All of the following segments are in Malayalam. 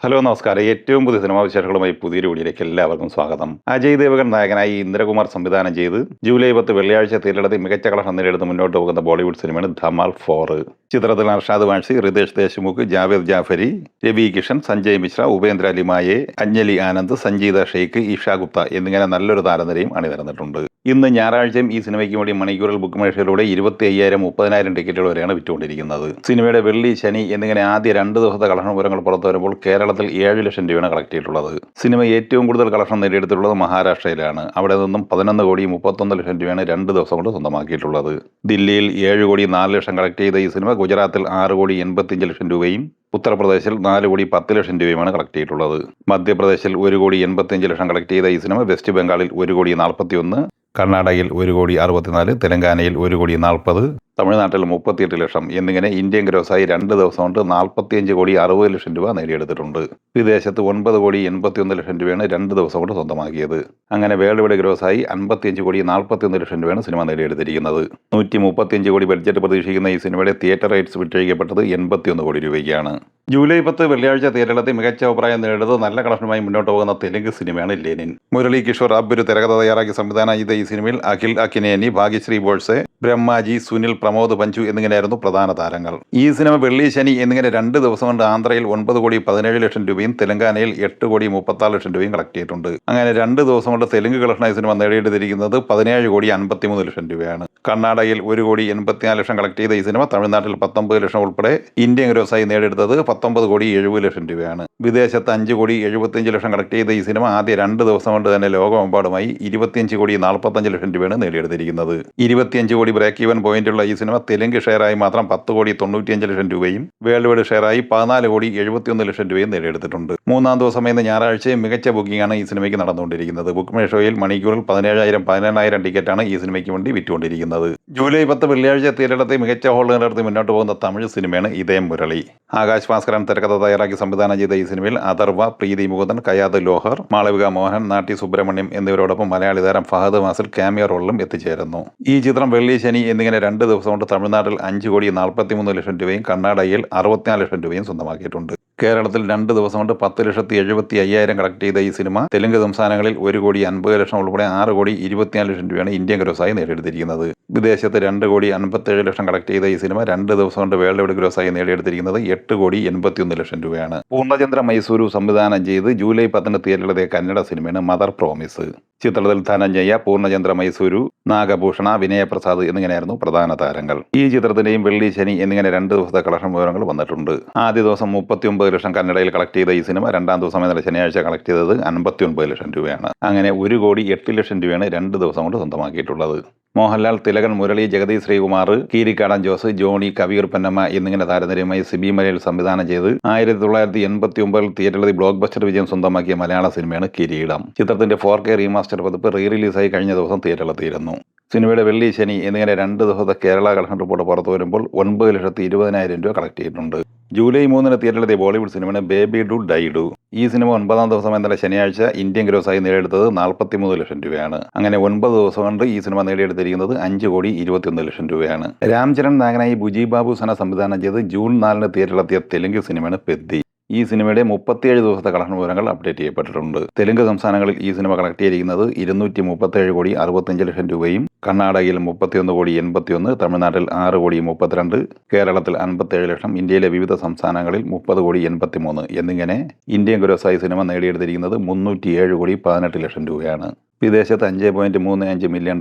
ഹലോ നമസ്കാരം. ഏറ്റവും പുതിയ സിനിമാ വിശേഷങ്ങളുമായി പുതിയൊരു വീഡിയോയിലേക്ക് എല്ലാവർക്കും സ്വാഗതം. അജയ് ദേവ്ഗൺ നായകനായി ഇന്ദ്രകുമാർ സംവിധാനം ചെയ്ത് ജൂലൈ 10 വെള്ളിയാഴ്ച തിയേറ്ററിലെത്തി മികച്ച കളക്ഷൻ നേടിയെടുത്ത് മുന്നോട്ട് പോകുന്ന ബോളിവുഡ് സിനിമയാണ് ധമാൽ 4. ചിത്രത്തിൽ അർഷാദ് വാൻസി, റിതേഷ് ദേശ്മുഖ്, ജാവേദ് ജാഫരി, രവി കിഷൻ, സഞ്ജയ് മിശ്ര, ഉപേന്ദ്ര ലിമായെ, അഞ്ജലി ആനന്ദ്, സഞ്ജീത ഷെയ്ഖ്, ഈഷ ഗുപ്ത എന്നിങ്ങനെ നല്ലൊരു താരനിരയും അണിനിരന്നിട്ടുണ്ട്. ഇന്ന് ഞായറാഴ്ചയും ഈ സിനിമയ്ക്ക് വേണ്ടി മണിക്കൂറിൽ ബുക്ക് മേഴ്സിലൂടെ 25,000, 30,000 ടിക്കറ്റുകൾ വരെയാണ് വിറ്റുകൊണ്ടിരിക്കുന്നത്. സിനിമയുടെ വെള്ളി, ശനി എന്നിങ്ങനെ ആദ്യ 2 ദിവസത്തെ കളക്ഷൻ വിവരങ്ങൾ പുറത്തു വരുമ്പോൾ കേരളത്തിൽ 7 ലക്ഷം രൂപയാണ് കളക്ട് ചെയ്തിട്ടുള്ളത്. സിനിമ ഏറ്റവും കൂടുതൽ കളക്ഷൻ നേടിയെടുത്തിട്ടുള്ളത് മഹാരാഷ്ട്രയിലാണ്. അവിടെ നിന്നും 11 കോടി 31 ലക്ഷം രൂപയാണ് 2 ദിവസം കൊണ്ട് സ്വന്തമാക്കിയിട്ടുള്ളത്. ദില്ലിയിൽ 7 കോടി 4 ലക്ഷം കളക്ട് ചെയ്ത ഈ സിനിമ ഗുജറാത്തിൽ 6 കോടി 85 ലക്ഷം രൂപയും ഉത്തർപ്രദേശിൽ 4 കോടി 10 ലക്ഷം രൂപയുമാണ് കളക്ട് ചെയ്തിട്ടുള്ളത്. മധ്യപ്രദേശിൽ 1 കോടി 85 ലക്ഷം കളക്ട് ചെയ്ത ഈ സിനിമ വെസ്റ്റ് ബംഗാളിൽ 1 കോടി 41, കർണാടകയിൽ 1 കോടി 64, തെലങ്കാനയിൽ 1 കോടി 40, തമിഴ്നാട്ടിൽ 38 ലക്ഷം എന്നിങ്ങനെ ഇന്ത്യൻ ഗ്രോസായി 2 ദിവസം കൊണ്ട് 45 കോടി 60 ലക്ഷം രൂപ നേടിയെടുത്തിട്ടുണ്ട്. വിദേശത്ത് 9 കോടി 81 ലക്ഷം രൂപയാണ് 2 ദിവസം കൊണ്ട് സ്വന്തമാക്കിയത്. അങ്ങനെ വേൾഡ് വൈഡ് ഗ്രോസായി 55 കോടി 41 ലക്ഷം രൂപയാണ് സിനിമ നേടിയെടുത്തിരിക്കുന്നത്. 135 കോടി ബഡ്ജറ്റ് പ്രതീക്ഷിക്കുന്ന ഈ സിനിമയുടെ തിയേറ്റർ റൈറ്റ്സ് വിറ്റഴിക്കപ്പെട്ടത് 81 കോടി രൂപയ്ക്കാണ്. ജൂലൈ 10 വെള്ളിയാഴ്ച തിയേറ്ററിലെത്തി മികച്ച അഭിപ്രായം നേടിയത് നല്ല കളക്ഷനുമായി മുന്നോട്ട് പോകുന്ന തെലുങ്ക് സിനിമയാണ് ലെനിൻ. മുരളി കിഷോർ അബ്ബൊരു തിരക്കഥ തയ്യാറാക്കി സംവിധാനം ചെയ്ത ഈ സിനിമയിൽ അഖിൽ അക്കിനേനി, ഭാഗ്യശ്രീ ബോൾസെ, ബ്രഹ്മാജി, സുനിൽ, പ്രമോദ് പഞ്ചു എന്നിങ്ങനെയായിരുന്നു പ്രധാന താരങ്ങൾ. ഈ സിനിമ വെള്ളി, ശനി എന്നിങ്ങനെ 2 ദിവസം കൊണ്ട് ആന്ധ്രയിൽ 9 കോടി 17 ലക്ഷം രൂപയും തെലങ്കാനയിൽ 8 കോടി 36 ലക്ഷം രൂപയും കളക്ട് ചെയ്തിട്ടുണ്ട്. അങ്ങനെ 2 ദിവസം കൊണ്ട് തെലുങ്ക് കളക്ഷനായി സിനിമ നേടിയെടുത്തിരിക്കുന്നത് 17 കോടി 53 ലക്ഷം രൂപയാണ്. കർണാടകയിൽ 1 കോടി 84 ലക്ഷം കളക്ട് ചെയ്ത ഈ സിനിമ തമിഴ്നാട്ടിൽ 19 ലക്ഷം ഉൾപ്പെടെ ഇന്ത്യൻ ഗ്രോസായി നേടിയെടുത്തത് 19 കോടി 70 ലക്ഷം രൂപയാണ്. വിദേശത്ത് 5 കോടി 75 ലക്ഷം കളക്ട് ചെയ്ത ഈ സിനിമ ആദ്യ 2 ദിവസം കൊണ്ട് തന്നെ ലോകമെമ്പാടുമായി 25 കോടി 45 ലക്ഷം രൂപയാണ് നേടിയെടുത്തിരിക്കുന്നത്. 25 കോടി ബ്രേക്ക് ഈവൻ പോയിന്റുള്ള ഈ സിനിമ തെലുങ്ക് ഷെയറായി മാത്രം 10 കോടി 95 ലക്ഷം രൂപയും വേൾഡ് വൈഡ് ഷെയറായി 14 കോടി 71 ലക്ഷം രൂപയും നേടിയെടുത്തിട്ടുണ്ട്. മൂന്നാം ദിവസം എന്ന ഞായറാഴ്ചയും മികച്ച ബുക്കിംഗാണ് ഈ സിനിമയ്ക്ക് നടന്നുകൊണ്ടിരിക്കുന്നത്. ബുക്ക് മൈ ഷോയിൽ മണിക്കൂറിൽ 17,000, 18,000 ടിക്കറ്റാണ് ഈ സിനിമയ്ക്ക് വേണ്ടി വിറ്റുകൊണ്ടിരിക്കുന്നത്. ജൂലൈ 10 വെള്ളിയാഴ്ച തിയേറ്ററിലെത്തി മികച്ച ഹോളുകൾ നടത്തി മുന്നോട്ട് പോകുന്ന തമിഴ് സിനിമയാണ് ഇതേ മുരളി. ആകാശ് ഭാസ്കരൻ തിരക്കഥ തയ്യാറാക്കി സംവിധാനം ചെയ്ത ഈ സിനിമയിൽ അഥർവ, പ്രീതി മുകുന്ദൻ, കയാദ് ലോഹർ, മാളവിക മോഹൻ, നാട്ടി സുബ്രഹ്മണ്യം എന്നിവരോടൊപ്പം മലയാളി താരം ഫഹദ് ഫാസിൽ ക്യാമിയോ റോളിലും എത്തിച്ചേരുന്നു. ഈ ചിത്രം വെള്ളി, ശനി എന്നിങ്ങനെ 2 ദിവസം കൊണ്ട് തമിഴ്നാട്ടിൽ 5 കോടി 43 ലക്ഷം രൂപയും കർണാടകയിൽ 64 ലക്ഷം രൂപയും സ്വന്തമാക്കിയിട്ടുണ്ട്. കേരളത്തിൽ 2 ദിവസം കൊണ്ട് 10,75,000 കളക്ട് ചെയ്ത ഈ സിനിമ തെലുങ്ക് സംസ്ഥാനങ്ങളിൽ 1 കോടി 50 ലക്ഷം ഉൾപ്പെടെ 6 കോടി 24 ലക്ഷം രൂപയാണ് ഇന്ത്യൻ ഗ്രോസായി നേടിയെടുത്തിരിക്കുന്നത്. വിദേശത്ത് 2 കോടി 57 ലക്ഷം കളക്ട് ചെയ്ത ഈ സിനിമ 2 ദിവസം കൊണ്ട് വേൾഡ് വൈഡ് ഗ്രോസായി നേടിയെടുത്തിരിക്കുന്നത് 8 കോടി 81 ലക്ഷം രൂപയാണ്. പൂർണ്ണചന്ദ്ര മൈസൂരു സംവിധാനം ചെയ്ത് ജൂലൈ 10 തിയേറ്ററിലെത്തിയ കന്നഡ സിനിമയാണ് മദർ പ്രോമിസ്. ചിത്രത്തിൽ ധനഞ്ജയ, പൂർണ്ണചന്ദ്ര മൈസൂരു, നാഗഭൂഷണ, വിനയപ്രസാദ് എന്നിങ്ങനെയായിരുന്നു പ്രധാന താരങ്ങൾ. ഈ ചിത്രത്തിന്റെയും വെള്ളി, ശനി എന്നിങ്ങനെ 2 ദിവസത്തെ കളക്ഷൻ വിവരങ്ങൾ വന്നിട്ടുണ്ട്. ആദ്യ ദിവസം 39 ലക്ഷം കന്നഡയിൽ കളക്ട് ചെയ്ത ഈ സിനിമ രണ്ടാം ദിവസം എന്ന ശനിയാഴ്ച കളക്ട് ചെയ്തത് 59 ലക്ഷം രൂപയാണ്. അങ്ങനെ 1 കോടി 8 ലക്ഷം രൂപയാണ് 2 ദിവസം കൊണ്ട് സ്വന്തമാക്കിയിട്ടുള്ളത്. മോഹൻലാൽ, തിലകൻ, മുരളി, ജഗതി ശ്രീകുമാർ, കീരിക്കാടൻ ജോസ്, ജോണി, കബീർ പന്നമ്മ എന്നിങ്ങനെ താരനിരയുമായി സിബി മലയിൽ സംവിധാനം ചെയ്ത് 1989 തിയേറ്ററിൽ ബ്ലോക്ക് ബസ്റ്റർ വിജയം സ്വന്തമാക്കിയ മലയാള സിനിമയാണ് കിരീടം. ചിത്രത്തിന്റെ 4K റീമാസ്റ്റർ പതിപ്പ് റീ റിലീസായി കഴിഞ്ഞ ദിവസം തിയേറ്ററിലെത്തിയിരുന്നു. സിനിമയുടെ വെള്ളി, ശനി എന്നിങ്ങനെ 2 ദിവസത്തെ കേരള കളക്ഷൻ റിപ്പോർട്ട് പുറത്തു വരുമ്പോൾ 9,20,000 രൂപ കളക്ട് ചെയ്തിട്ടുണ്ട്. ജൂലൈ 3 തിയേറ്ററിലെത്തിയ ബോളിവുഡ് സിനിമയാണ് ബേബി ഡു ഡൈ ഡു. ഈ സിനിമ 9-ാം ദിവസം എന്ന ശനിയാഴ്ച ഇന്ത്യൻ ഗ്രോസായി നേടിയെടുത്തത് 43 ലക്ഷം രൂപയാണ്. അങ്ങനെ 9 ദിവസം കൊണ്ട് ഈ സിനിമ നേടിയെടുത്തിരിക്കുന്നത് 5 കോടി 21 ലക്ഷം രൂപയാണ്. രാംചരൺ നായകനായി ബുജി ബാബു സന സംവിധാനം ചെയ്ത് ജൂൺ 4 തിയേറ്ററിലെത്തിയ തെലുങ്ക് സിനിമയാണ് പെദ്ദി. ഈ സിനിമയുടെ 37 ദിവസത്തെ കളക്ഷൻ വിവരങ്ങൾ അപ്ഡേറ്റ് ചെയ്യപ്പെട്ടിട്ടുണ്ട്. തെലുങ്ക് സംസ്ഥാനങ്ങളിൽ ഈ സിനിമ കളക്ട് ചെയ്തിരിക്കുന്നത് 237 കോടി 65 ലക്ഷം രൂപയും, കർണാടകയിൽ 31 കോടി 81, തമിഴ്നാട്ടിൽ 6 കോടി 32, കേരളത്തിൽ 57 ലക്ഷം, ഇന്ത്യയിലെ വിവിധ സംസ്ഥാനങ്ങളിൽ 30 കോടി 83 എന്നിങ്ങനെ ഇന്ത്യൻ ഗ്രോസായി സിനിമ നേടിയെടുത്തിരിക്കുന്നത് 307 കോടി 18 ലക്ഷം രൂപയാണ്. വിദേശത്ത് $5.35 മില്യൺ,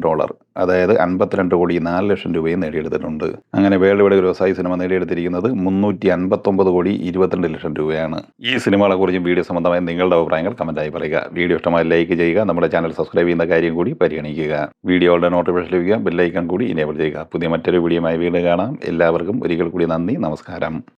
അതായത് 52 കോടി 4 ലക്ഷം രൂപയും നേടിയെടുത്തിട്ടുണ്ട്. അങ്ങനെ വേൾഡ് വൈഡ് ഗ്രോസായി സിനിമ നേടിയെടുത്തിരിക്കുന്നത് 359 കോടി 22 ലക്ഷം രൂപയാണ്. ഈ സിനിമകളെ കുറിച്ചും വീഡിയോ സംബന്ധമായ നിങ്ങളുടെ അഭിപ്രായങ്ങൾ കമന്റായി പറയുക. വീഡിയോ ഇഷ്ടമായി ലൈക്ക് ചെയ്യുക. നമ്മുടെ ചാനൽ സബ്സ്ക്രൈബ് ചെയ്യുന്ന കാര്യം കൂടി പരിഗണിക്കുക. വീഡിയോയുടെ നോട്ടിഫിക്കേഷൻ ലഭിക്കുക, ബെല്ലൈക്കൺ കൂടി ഇനേബിൾ ചെയ്യുക. പുതിയ മറ്റൊരു വീഡിയോയുമായി വീണ്ടും കാണാം. എല്ലാവർക്കും ഒരിക്കൽ കൂടി നന്ദി, നമസ്കാരം.